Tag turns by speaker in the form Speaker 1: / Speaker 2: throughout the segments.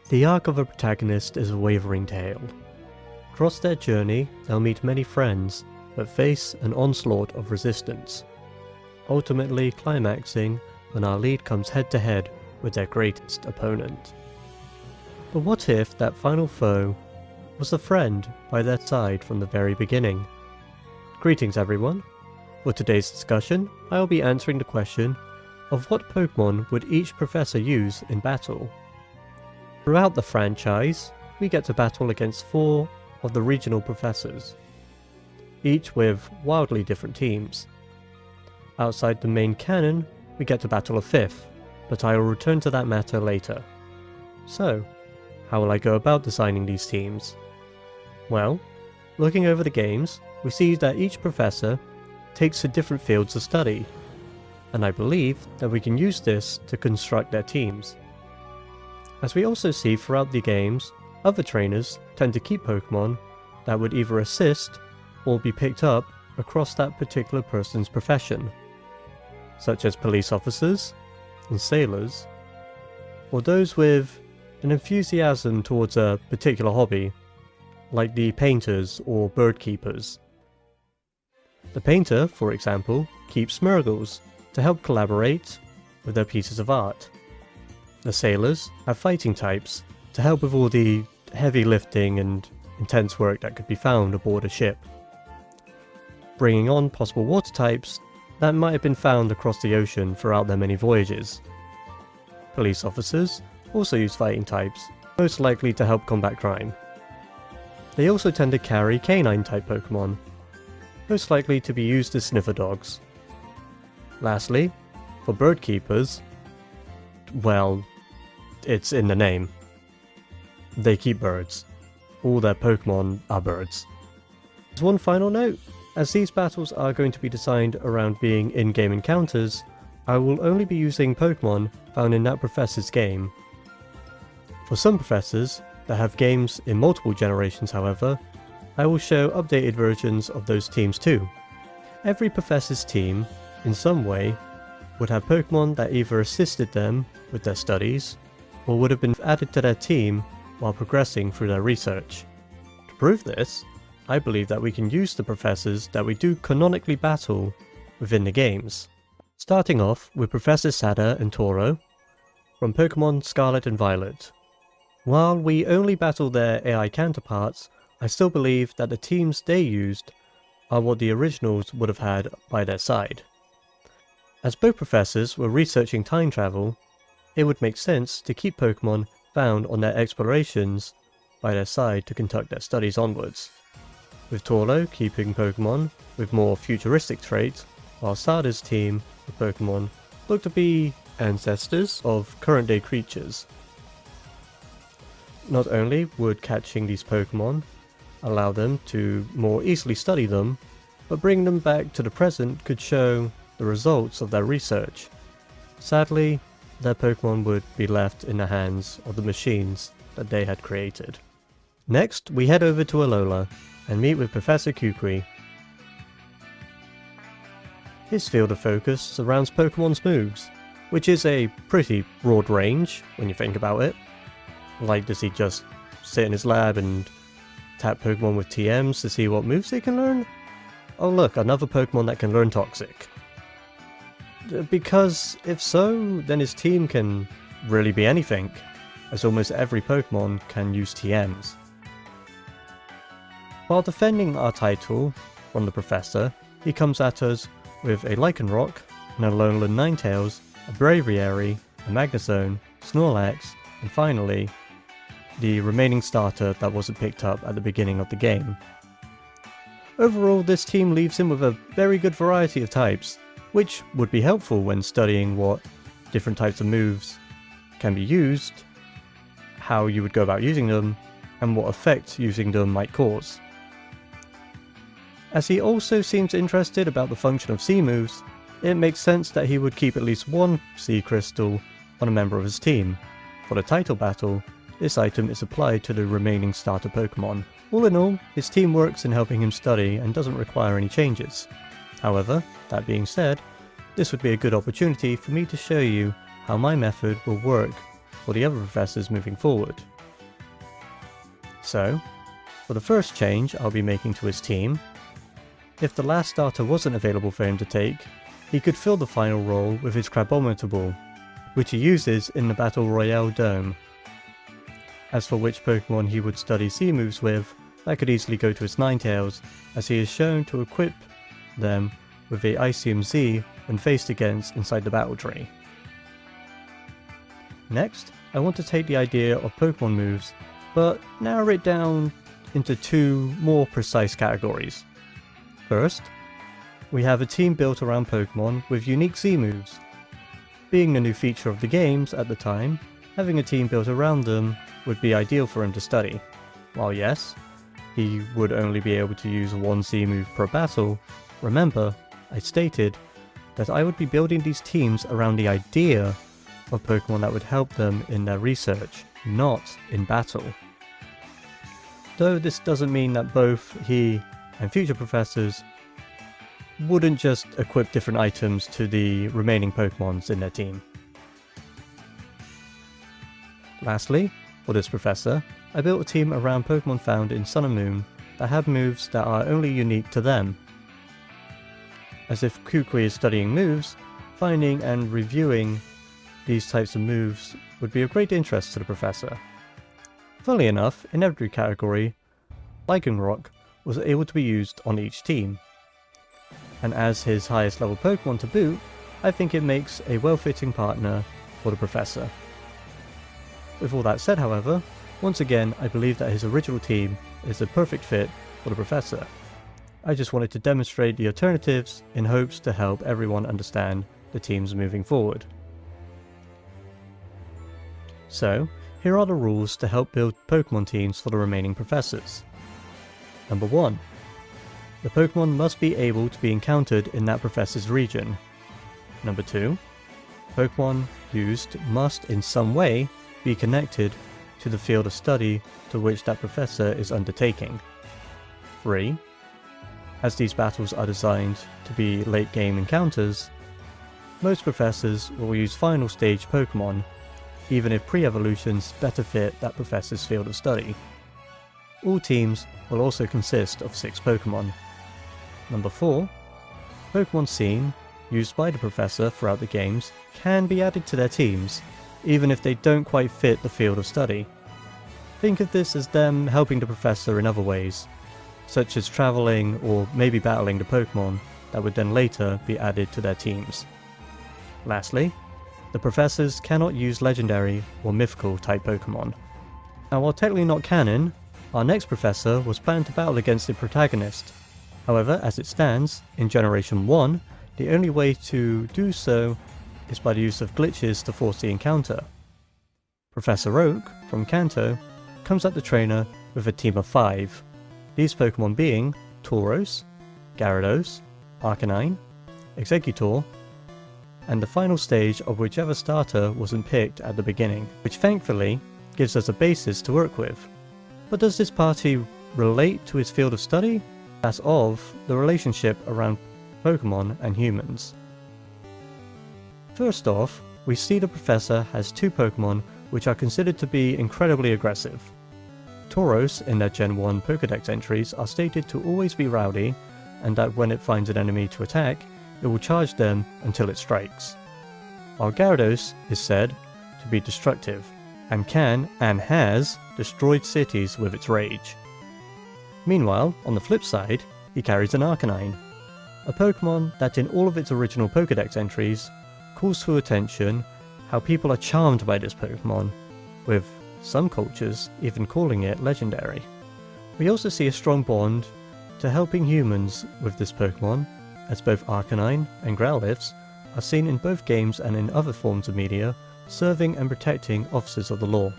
Speaker 1: The arc of a protagonist is a wavering tale. Across their journey, they'll meet many friends, but face an onslaught of resistance, ultimately climaxing when our lead comes head to head with their greatest opponent. But what if that final foe was a friend by their side from the very beginning? Greetings everyone. For today's discussion, I will be answering the question of what Pokemon would each professor use in battle. Throughout the franchise, we get to battle against 4 of the regional professors, each with wildly different teams. Outside the main canon, we get to battle a 5th, but I will return to that matter later. So, how will I go about designing these teams? Well, looking over the games, we see that each professor takes to different fields of study, and I believe that we can use this to construct their teams. As we also see throughout the games, other trainers tend to keep Pokemon that would either assist or be picked up across that particular person's profession, such as police officers and sailors, or those with an enthusiasm towards a particular hobby, like the painters or bird keepers. The painter, for example, keeps Smeargles to help collaborate with their pieces of art. The sailors have fighting types to help with all the heavy lifting and intense work that could be found aboard a ship, bringing on possible water types that might have been found across the ocean throughout their many voyages. Police officers also use fighting types, most likely to help combat crime. They also tend to carry canine type Pokemon, most likely to be used as sniffer dogs. Lastly, for bird keepers, well, it's in the name. They keep birds. All their Pokemon are birds. As one final note, as these battles are going to be designed around being in-game encounters, I will only be using Pokemon found in that professor's game. For some professors that have games in multiple generations, however, I will show updated versions of those teams too. Every professor's team, in some way, would have Pokemon that either assisted them with their studies, or would have been added to their team while progressing through their research. To prove this, I believe that we can use the professors that we do canonically battle within the games. Starting off with Professor Sada and Turo from Pokemon Scarlet and Violet. While we only battle their AI counterparts, I still believe that the teams they used are what the originals would have had by their side. As both professors were researching time travel, it would make sense to keep Pokemon found on their explorations by their side to conduct their studies onwards, with Turo keeping Pokemon with more futuristic traits, while Sada's team of Pokemon look to be ancestors of current-day creatures. Not only would catching these Pokemon allow them to more easily study them, but bringing them back to the present could show the results of their research. Sadly, their Pokemon would be left in the hands of the machines that they had created. Next, we head over to Alola and meet with Professor Kukui. His field of focus surrounds Pokemon's moves, which is a pretty broad range when you think about it. Like, does he just sit in his lab and tap Pokemon with TMs to see what moves they can learn? Oh look, another Pokemon that can learn Toxic. Because if so, then his team can really be anything, as almost every Pokemon can use TMs. While defending our title from the Professor, he comes at us with a Lycanroc, an Alolan Ninetales, a Braviary, a Magnezone, Snorlax, and finally, the remaining starter that wasn't picked up at the beginning of the game. Overall, this team leaves him with a very good variety of types, which would be helpful when studying what different types of moves can be used, how you would go about using them, and what effect using them might cause. As he also seems interested about the function of C moves, it makes sense that he would keep at least one C crystal on a member of his team. For the title battle, this item is applied to the remaining starter Pokemon. All in all, his team works in helping him study and doesn't require any changes. However, that being said, this would be a good opportunity for me to show you how my method will work for the other professors moving forward. So, for the first change I'll be making to his team, if the last starter wasn't available for him to take, he could fill the final role with his Crabometer Ball, which he uses in the Battle Royale Dome. As for which Pokemon he would study Z-moves with, that could easily go to his Ninetales, as he is shown to equip them with a Icium Z when faced against inside the battle tree. Next, I want to take the idea of Pokemon moves, but narrow it down into two more precise categories. First, we have a team built around Pokemon with unique Z-moves. Being a new feature of the games at the time, having a team built around them would be ideal for him to study. While yes, he would only be able to use one Z-move per battle, remember, I stated that I would be building these teams around the idea of Pokemon that would help them in their research, not in battle. Though this doesn't mean that both he and future professors wouldn't just equip different items to the remaining Pokemons in their team. Lastly, for this professor, I built a team around Pokemon found in Sun and Moon that have moves that are only unique to them. As if Kukui is studying moves, finding and reviewing these types of moves would be of great interest to the professor. Funnily enough, in every category, Lycanroc was able to be used on each team. And as his highest level Pokemon to boot, I think it makes a well-fitting partner for the professor. With all that said, however, once again I believe that his original team is a perfect fit for the professor. I just wanted to demonstrate the alternatives in hopes to help everyone understand the teams moving forward. So, here are the rules to help build Pokemon teams for the remaining professors. Number 1. The Pokemon must be able to be encountered in that professor's region. Number 2. Pokemon used must in some way be connected to the field of study to which that professor is undertaking. 3. As these battles are designed to be late game encounters, most professors will use final stage Pokemon, even if pre-evolutions better fit that professor's field of study. All teams will also consist of 6 Pokemon. Number 4. Pokemon seen, used by the professor throughout the games, can be added to their teams, even if they don't quite fit the field of study. Think of this as them helping the professor in other ways, such as travelling or maybe battling the Pokemon that would then later be added to their teams. Lastly, the professors cannot use legendary or mythical type Pokemon. Now, while technically not canon, our next professor was planned to battle against the protagonist. However, as it stands, in Generation 1, the only way to do so is by the use of glitches to force the encounter. Professor Oak, from Kanto, comes at the trainer with a team of 5, these Pokemon being Tauros, Gyarados, Arcanine, Exeggutor, and the final stage of whichever starter wasn't picked at the beginning, which thankfully gives us a basis to work with. But does this party relate to his field of study? As of the relationship around Pokemon and humans. First off, we see the professor has 2 Pokemon which are considered to be incredibly aggressive. Tauros in their Gen 1 Pokédex entries are stated to always be rowdy, and that when it finds an enemy to attack, it will charge them until it strikes. While Gyarados is said to be destructive, and can and has destroyed cities with its rage. Meanwhile, on the flip side, he carries an Arcanine, a Pokemon that in all of its original Pokédex entries calls to attention how people are charmed by this Pokemon, with some cultures even calling it legendary. We also see a strong bond to helping humans with this Pokemon, as both Arcanine and Growlithe are seen in both games and in other forms of media, serving and protecting officers of the law.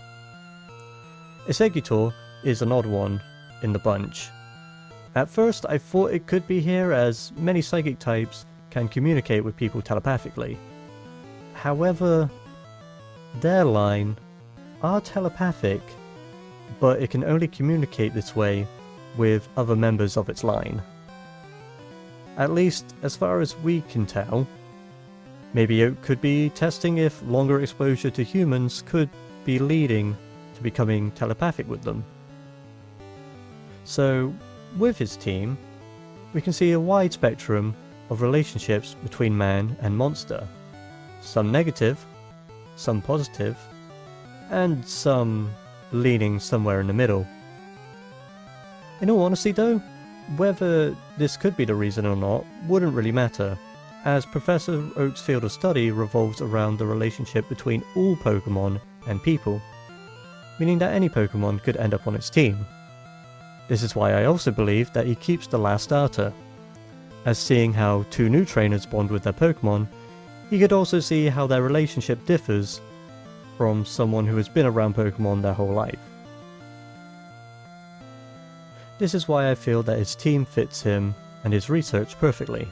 Speaker 1: Exeggutor is an odd one in the bunch. At first I thought it could be here, as many psychic types can communicate with people telepathically. However, their line are telepathic, but it can only communicate this way with other members of its line. At least as far as we can tell. Maybe it could be testing if longer exposure to humans could be leading to becoming telepathic with them. So, with his team, we can see a wide spectrum of relationships between man and monster. Some negative, some positive, and some leaning somewhere in the middle. In all honesty though, whether this could be the reason or not wouldn't really matter, as Professor Oak's field of study revolves around the relationship between all Pokemon and people, meaning that any Pokemon could end up on its team. This is why I also believe that he keeps the last starter, as seeing how two new trainers bond with their Pokemon, he could also see how their relationship differs from someone who has been around Pokemon their whole life. This is why I feel that his team fits him and his research perfectly.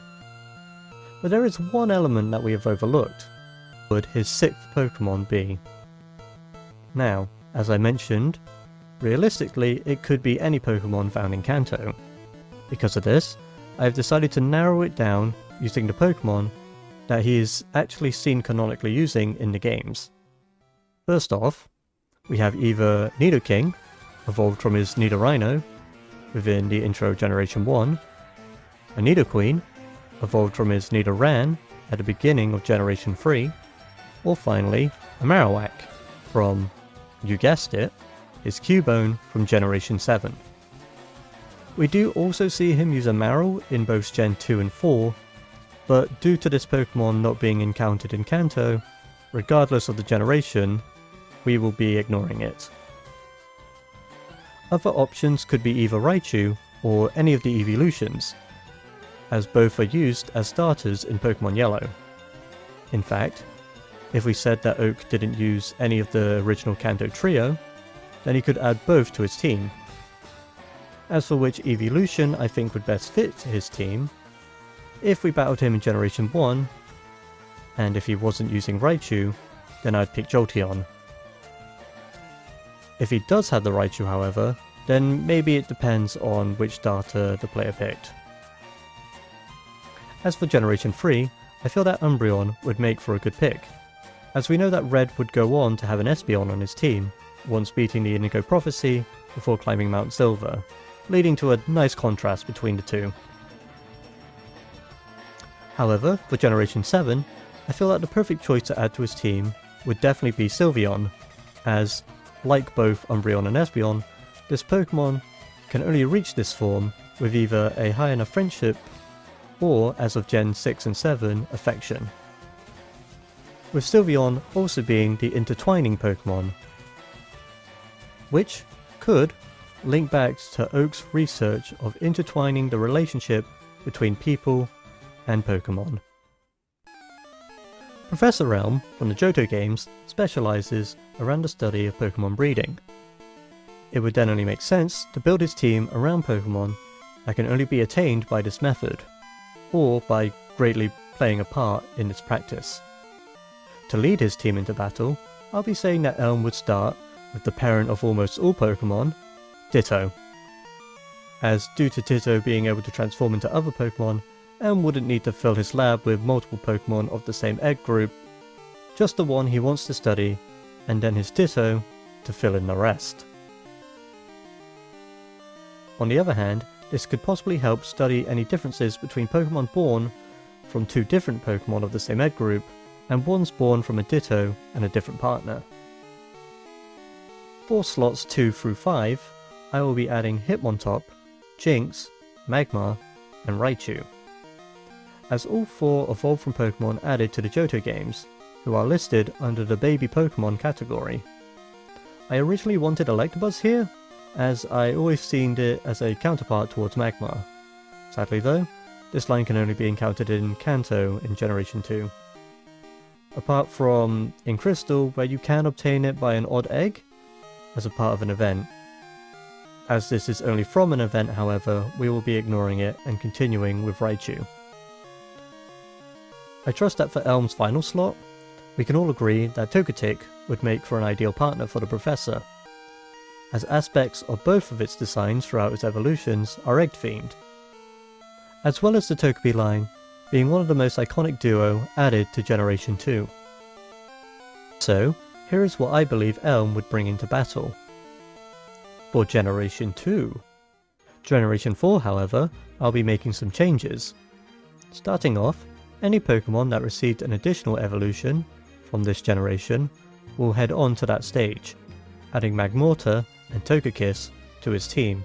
Speaker 1: But there is one element that we have overlooked. What would his 6th Pokemon be? Now, as I mentioned, realistically it could be any Pokemon found in Kanto. Because of this, I have decided to narrow it down using the Pokemon that he is actually seen canonically using in the games. First off, we have either Nidoking, evolved from his Nidorino within the intro Generation 1, a Nidoqueen, evolved from his Nidoran at the beginning of Generation 3, or finally, a Marowak from, you guessed it, his Cubone from Generation 7. We do also see him use a Marill in both Gen 2 and 4, but due to this Pokemon not being encountered in Kanto, regardless of the generation, we will be ignoring it. Other options could be either Raichu or any of the evolutions, as both are used as starters in Pokemon Yellow. In fact, if we said that Oak didn't use any of the original Kanto trio, then he could add both to his team. As for which evolution I think would best fit his team, if we battled him in Generation 1, and if he wasn't using Raichu, then I'd pick Jolteon. If he does have the Raichu however, then maybe it depends on which starter the player picked. As for Generation 3, I feel that Umbreon would make for a good pick, as we know that Red would go on to have an Espeon on his team, once beating the Indigo Prophecy before climbing Mount Silver, leading to a nice contrast between the two. However, for Generation 7, I feel that the perfect choice to add to his team would definitely be Sylveon, as, like both Umbreon and Espeon, this Pokemon can only reach this form with either a high enough friendship or, as of Gen 6 and 7, affection. With Sylveon also being the intertwining Pokemon, which could link back to Oak's research of intertwining the relationship between people and Pokemon. Professor Elm from the Johto games specialises around the study of Pokemon breeding. It would then only make sense to build his team around Pokemon that can only be attained by this method, or by greatly playing a part in its practice. To lead his team into battle, I'll be saying that Elm would start with the parent of almost all Pokemon, Ditto. As due to Ditto being able to transform into other Pokemon, Elm wouldn't need to fill his lab with multiple Pokemon of the same egg group, just the one he wants to study, and then his Ditto to fill in the rest. On the other hand, this could possibly help study any differences between Pokemon born from two different Pokemon of the same egg group, and ones born from a Ditto and a different partner. For slots 2 through 5, I will be adding Hitmontop, Jynx, Magmar, and Raichu, as all 4 evolved from Pokemon added to the Johto games, who are listed under the Baby Pokemon category. I originally wanted Electabuzz here, as I always seen it as a counterpart towards Magmar. Sadly though, this line can only be encountered in Kanto in Generation 2. Apart from in Crystal, where you can obtain it by an odd egg, as a part of an event. As this is only from an event however, we will be ignoring it and continuing with Raichu. I trust that for Elm's final slot, we can all agree that Togetic would make for an ideal partner for the Professor, as aspects of both of its designs throughout its evolutions are egg-themed, as well as the Togepi line being one of the most iconic duo added to Generation 2. So, here is what I believe Elm would bring into battle. For Generation 2, Generation 4, however, I'll be making some changes. Starting off, any Pokemon that received an additional evolution from this generation will head on to that stage, adding Magmortar and Togekiss to his team.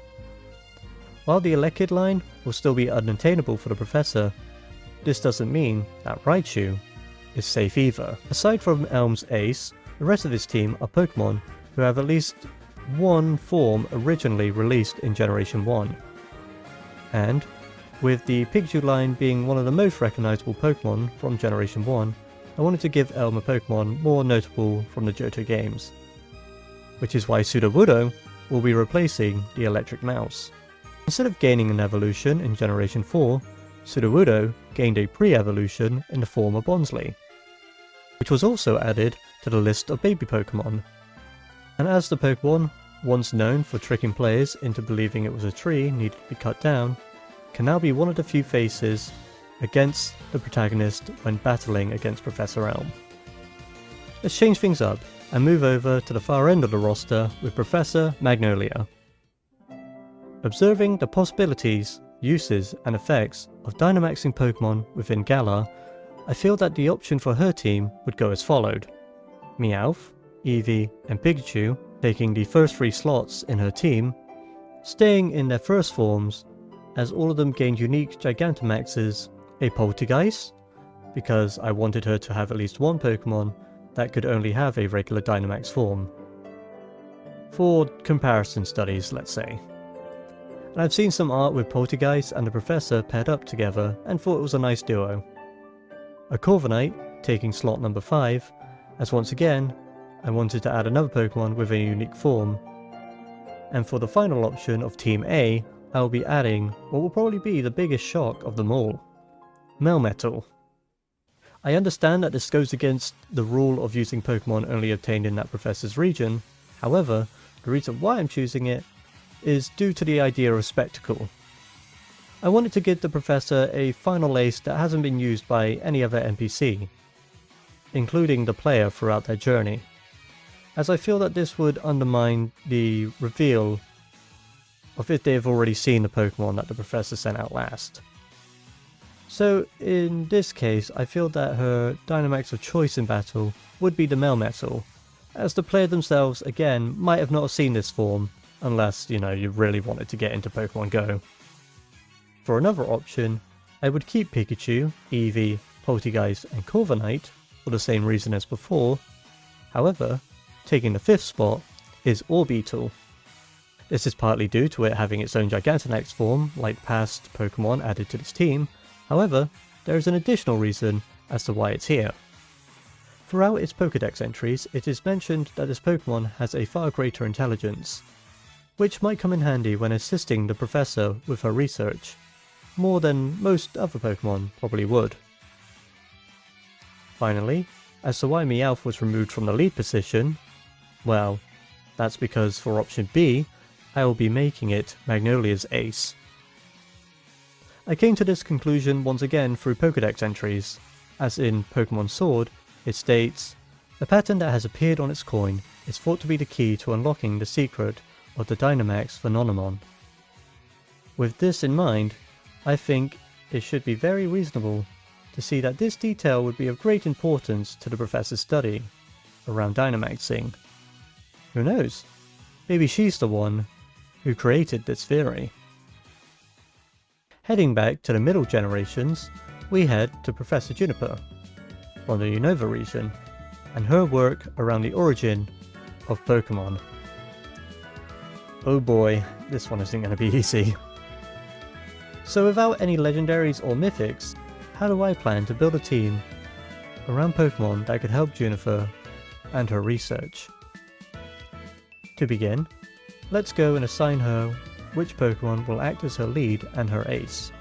Speaker 1: While the Elekid line will still be unattainable for the Professor, this doesn't mean that Raichu is safe either. Aside from Elm's Ace, the rest of his team are Pokemon who have at least one form originally released in Generation 1. And, with the Pikachu line being one of the most recognizable Pokemon from Generation 1, I wanted to give Elm a Pokemon more notable from the Johto games. Which is why Sudowoodo will be replacing the Electric Mouse. Instead of gaining an evolution in Generation 4, Sudowoodo gained a pre-evolution in the form of Bonsly, which was also added to the list of baby Pokemon. And as the Pokemon, once known for tricking players into believing it was a tree needed to be cut down, can now be one of the few faces against the protagonist when battling against Professor Elm. Let's change things up and move over to the far end of the roster with Professor Magnolia. Observing the possibilities, uses and effects of Dynamaxing Pokemon within Galar, I feel that the option for her team would go as followed. Meowth, Eevee and Pikachu taking the first 3 slots in her team, staying in their first forms as all of them gained unique Gigantamaxes, a Poltergeist, because I wanted her to have at least one Pokemon that could only have a regular Dynamax form. For comparison studies, let's say. And I've seen some art with Poltergeist and the Professor paired up together and thought it was a nice duo. A Corviknight taking slot number 5, as once again, I wanted to add another Pokemon with a unique form. And for the final option of Team A, I will be adding what will probably be the biggest shock of them all, Melmetal. I understand that this goes against the rule of using Pokemon only obtained in that Professor's region, however, the reason why I'm choosing it is due to the idea of spectacle. I wanted to give the Professor a final ace that hasn't been used by any other NPC, including the player throughout their journey, as I feel that this would undermine the reveal of if they've already seen the Pokemon that the Professor sent out last. So in this case, I feel that her Dynamax of choice in battle would be the Melmetal, as the player themselves again might have not seen this form, unless, you really wanted to get into Pokemon Go. For another option, I would keep Pikachu, Eevee, Poltergeist and Corviknight for the same reason as before. However, taking the 5th spot is Orbeetle. This is partly due to it having its own Gigantamax form, like past Pokemon added to this team. However, there is an additional reason as to why it's here. Throughout its Pokédex entries, it is mentioned that this Pokemon has a far greater intelligence, which might come in handy when assisting the Professor with her research, more than most other Pokemon probably would. Finally, as to why Meowth was removed from the lead position, well, that's because for option B, I will be making it Magnolia's ace. I came to this conclusion once again through Pokédex entries, as in Pokemon Sword, it states, "The pattern that has appeared on its coin is thought to be the key to unlocking the secret of the Dynamax phenomenon." With this in mind, I think it should be very reasonable to see that this detail would be of great importance to the Professor's study around Dynamaxing. Who knows? Maybe she's the one who created this theory. Heading back to the middle generations, we head to Professor Juniper from the Unova region and her work around the origin of Pokemon. Oh boy, this one isn't going to be easy. So without any legendaries or mythics, how do I plan to build a team around Pokemon that could help Juniper and her research? To begin, let's go and assign her which Pokemon will act as her lead and her ace.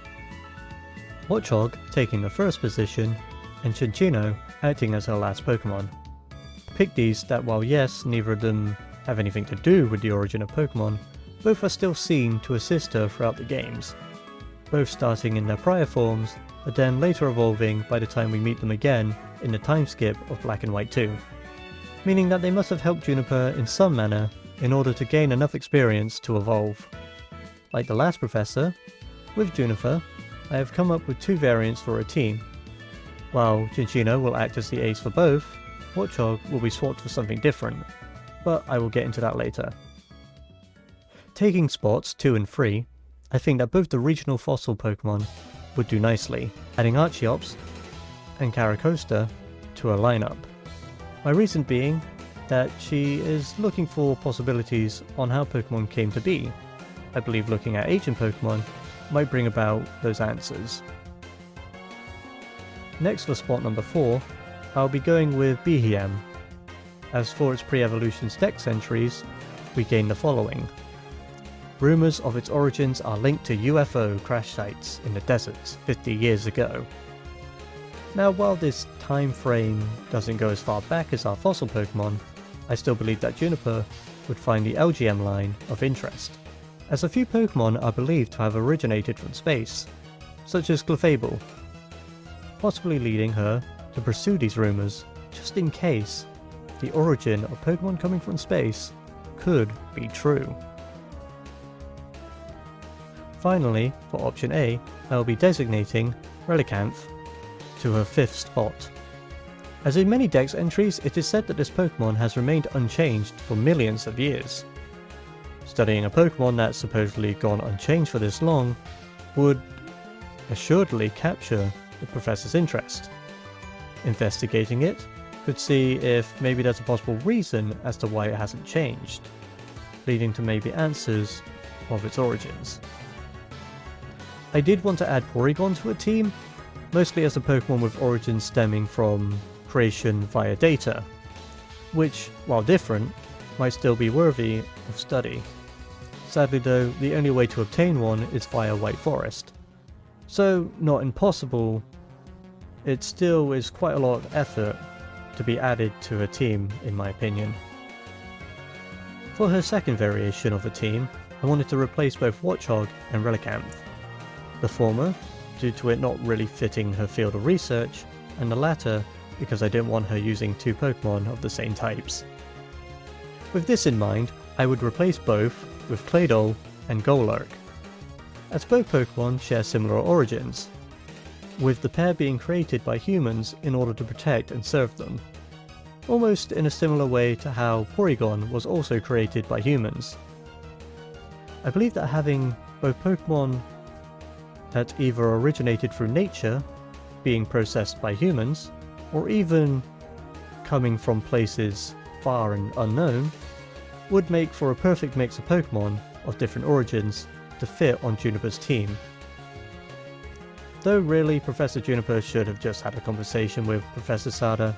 Speaker 1: Watchog taking the first position and Cinccino acting as her last Pokemon. Pick these that while yes, neither of them have anything to do with the origin of Pokemon, both are still seen to assist her throughout the games, both starting in their prior forms, but then later evolving by the time we meet them again in the time skip of Black and White 2, meaning that they must have helped Juniper in some manner in order to gain enough experience to evolve. like the last professor, with Juniper, I have come up with 2 variants for a team. While Chinchino will act as the ace for both, Watchog will be swapped for something different, but I will get into that later. Taking spots 2 and 3, I think that both the regional fossil Pokemon would do nicely, adding Archeops and Caracosta to a lineup. My reason being that she is looking for possibilities on how Pokemon came to be. I believe looking at ancient Pokemon might bring about those answers. Next for spot number 4, I'll be going with Behem. As for its pre-evolution's dex entries, we gain the following. Rumours of its origins are linked to UFO crash sites in the deserts 50 years ago. Now, while this time frame doesn't go as far back as our fossil Pokemon, I still believe that Juniper would find the LGM line of interest, as a few Pokemon are believed to have originated from space, such as Clefable, possibly leading her to pursue these rumours, just in case the origin of Pokemon coming from space could be true. Finally, for option A, I will be designating Relicanth to her 5th spot. As in many dex entries, it is said that this Pokemon has remained unchanged for millions of years. Studying a Pokemon that's supposedly gone unchanged for this long would assuredly capture the Professor's interest. Investigating it could see if maybe there's a possible reason as to why it hasn't changed, leading to maybe answers of its origins. I did want to add Porygon to a team, mostly as a Pokemon with origins stemming from creation via data, which, while different, might still be worthy of study. Sadly though, the only way to obtain one is via White Forest. So, not impossible, it still is quite a lot of effort to be added to a team, in my opinion. For her second variation of a team, I wanted to replace both Watchog and Relicanth. The former, due to it not really fitting her field of research, and the latter because I didn't want her using 2 Pokemon of the same types. With this in mind, I would replace both with Claydol and Golurk, as both Pokemon share similar origins, with the pair being created by humans in order to protect and serve them, almost in a similar way to how Porygon was also created by humans. I believe that having both Pokemon that either originated through nature, being processed by humans, or even coming from places far and unknown, would make for a perfect mix of Pokemon of different origins to fit on Juniper's team. Though really, Professor Juniper should have just had a conversation with Professor Sada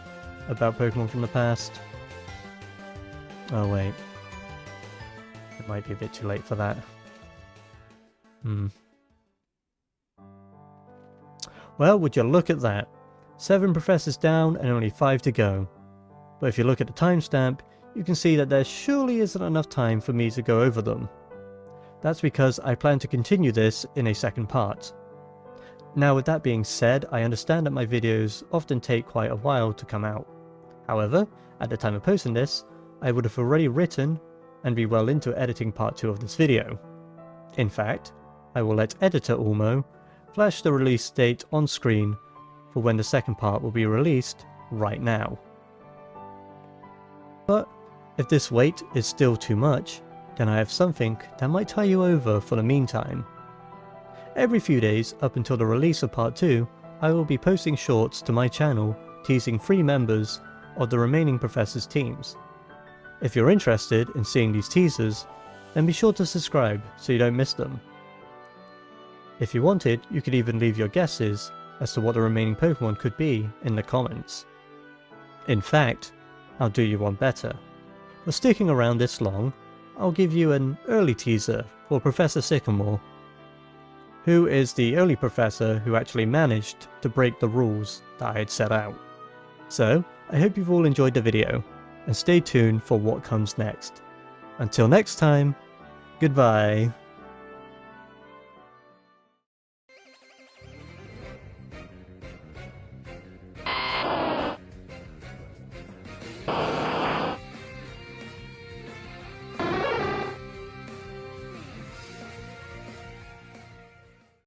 Speaker 1: about Pokemon from the past. Oh wait, it might be a bit too late for that. Well, would you look at that? 7 professors down and only 5 to go. But if you look at the timestamp, you can see that there surely isn't enough time for me to go over them. That's because I plan to continue this in a second part. Now with that being said, I understand that my videos often take quite a while to come out. However, at the time of posting this, I would have already written and be well into editing part 2 of this video. In fact, I will let editor Ulmo flash the release date on screen for when the second part will be released right now. But if this wait is still too much, then I have something that might tie you over for the meantime. Every few days up until the release of part 2, I will be posting shorts to my channel teasing 3 members of the remaining Professors' teams. If you're interested in seeing these teasers, then be sure to subscribe so you don't miss them. If you wanted, you could even leave your guesses as to what the remaining Pokemon could be in the comments. In fact, I'll do you one better. For sticking around this long, I'll give you an early teaser for Professor Sycamore, who is the only professor who actually managed to break the rules that I had set out. So, I hope you've all enjoyed the video, and stay tuned for what comes next. Until next time, goodbye.